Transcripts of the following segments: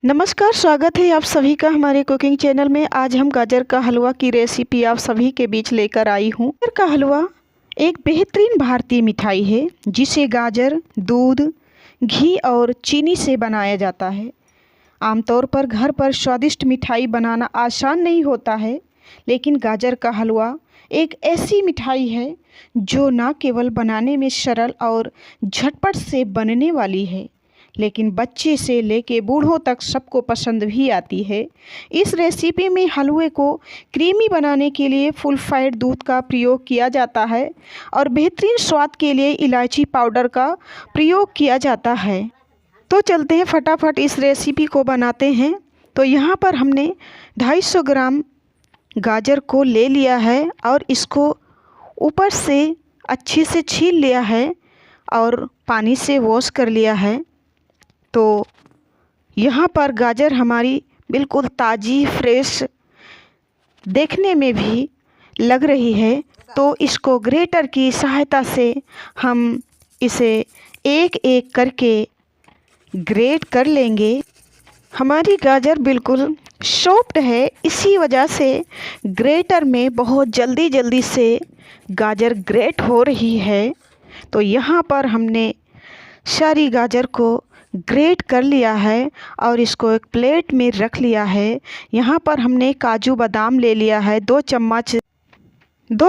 नमस्कार, स्वागत है आप सभी का हमारे कुकिंग चैनल में। आज हम गाजर का हलवा की रेसिपी आप सभी के बीच लेकर आई हूँ। गाजर का हलवा एक बेहतरीन भारतीय मिठाई है जिसे गाजर, दूध, घी और चीनी से बनाया जाता है। आमतौर पर घर पर स्वादिष्ट मिठाई बनाना आसान नहीं होता है, लेकिन गाजर का हलवा एक ऐसी मिठाई है जो न केवल बनाने में सरल और झटपट से बनने वाली है, लेकिन बच्चे से लेके बूढ़ों तक सबको पसंद भी आती है। इस रेसिपी में हलवे को क्रीमी बनाने के लिए फुल फैट दूध का प्रयोग किया जाता है और बेहतरीन स्वाद के लिए इलायची पाउडर का प्रयोग किया जाता है। तो चलते हैं फटाफट इस रेसिपी को बनाते हैं। तो यहाँ पर हमने 250 ग्राम गाजर को ले लिया है और इसको ऊपर से अच्छे से छील लिया है और पानी से वॉश कर लिया है। तो यहाँ पर गाजर हमारी बिल्कुल ताज़ी फ्रेश देखने में भी लग रही है, तो इसको ग्रेटर की सहायता से हम इसे एक एक करके ग्रेट कर लेंगे। हमारी गाजर बिल्कुल सॉफ्ट है, इसी वजह से ग्रेटर में बहुत जल्दी से गाजर ग्रेट हो रही है। तो यहाँ पर हमने सारी गाजर को ग्रेट कर लिया है और इसको एक प्लेट में रख लिया है। यहाँ पर हमने काजू बादाम ले लिया है, 2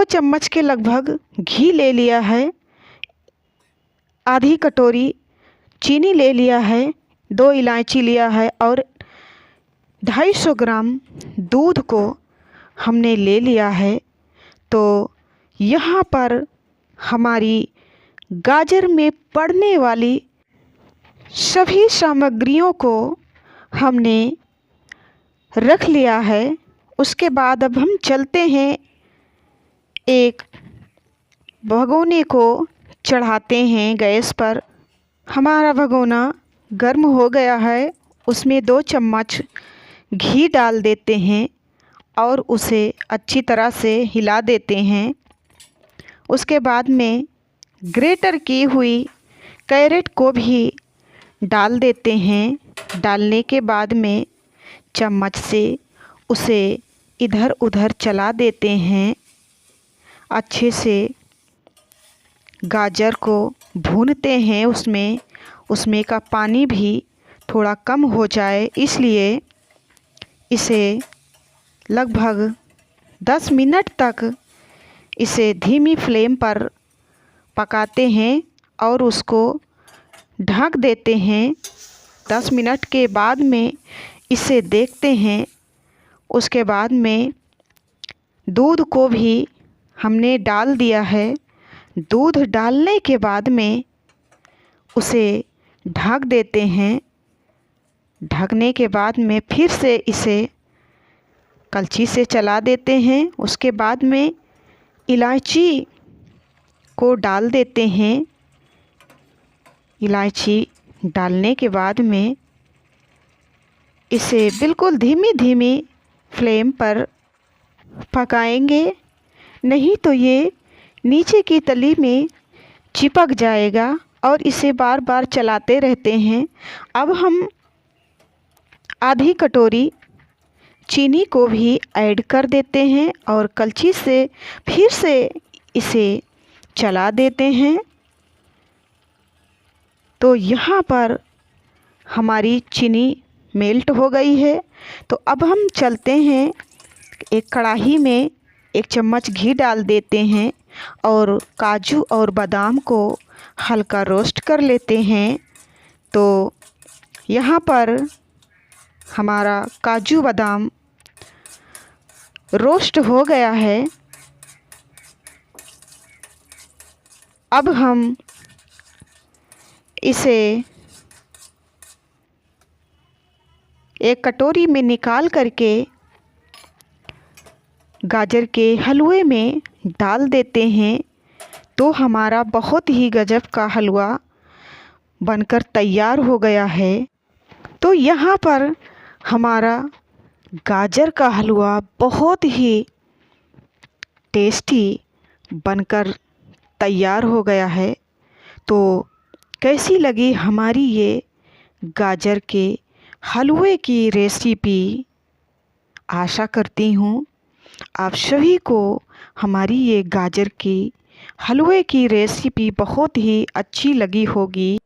चम्मच के लगभग घी ले लिया है, आधी कटोरी चीनी ले लिया है, 2 इलायची लिया है और 250 ग्राम दूध को हमने ले लिया है। तो यहाँ पर हमारी गाजर में पड़ने वाली सभी सामग्रियों को हमने रख लिया है। उसके बाद अब हम चलते हैं, एक भगोने को चढ़ाते हैं गैस पर। हमारा भगोना गर्म हो गया है, उसमें 2 चम्मच घी डाल देते हैं और उसे अच्छी तरह से हिला देते हैं। उसके बाद में ग्रेटर की हुई कैरेट को भी डाल देते हैं। डालने के बाद में चम्मच से उसे इधर उधर चला देते हैं। अच्छे से गाजर को भूनते हैं, उसमें का पानी भी थोड़ा कम हो जाए, इसलिए इसे लगभग 10 मिनट तक इसे धीमी फ्लेम पर पकाते हैं और उसको ढक देते हैं। 10 मिनट के बाद में इसे देखते हैं। उसके बाद में दूध को भी हमने डाल दिया है। दूध डालने के बाद में उसे ढक देते हैं। ढकने के बाद में फिर से इसे कलछी से चला देते हैं। उसके बाद में इलायची को डाल देते हैं। इलायची डालने के बाद में इसे बिल्कुल धीमी फ्लेम पर पकाएंगे, नहीं तो ये नीचे की तली में चिपक जाएगा और इसे बार बार चलाते रहते हैं। अब हम आधी कटोरी चीनी को भी ऐड कर देते हैं और कलछी से फिर से इसे चला देते हैं। तो यहाँ पर हमारी चीनी मेल्ट हो गई है। तो अब हम चलते हैं, एक कढ़ाई में 1 चम्मच घी डाल देते हैं और काजू और बादाम को हल्का रोस्ट कर लेते हैं। तो यहाँ पर हमारा काजू बादाम रोस्ट हो गया है। अब हम इसे एक कटोरी में निकाल करके गाजर के हलवे में डाल देते हैं। तो हमारा बहुत ही गजब का हलवा बनकर तैयार हो गया है। तो यहाँ पर हमारा गाजर का हलवा बहुत ही टेस्टी बनकर तैयार हो गया है। तो कैसी लगी हमारी ये गाजर के हलवे की रेसिपी। आशा करती हूँ आप सभी को हमारी ये गाजर की हलवे की रेसिपी बहुत ही अच्छी लगी होगी।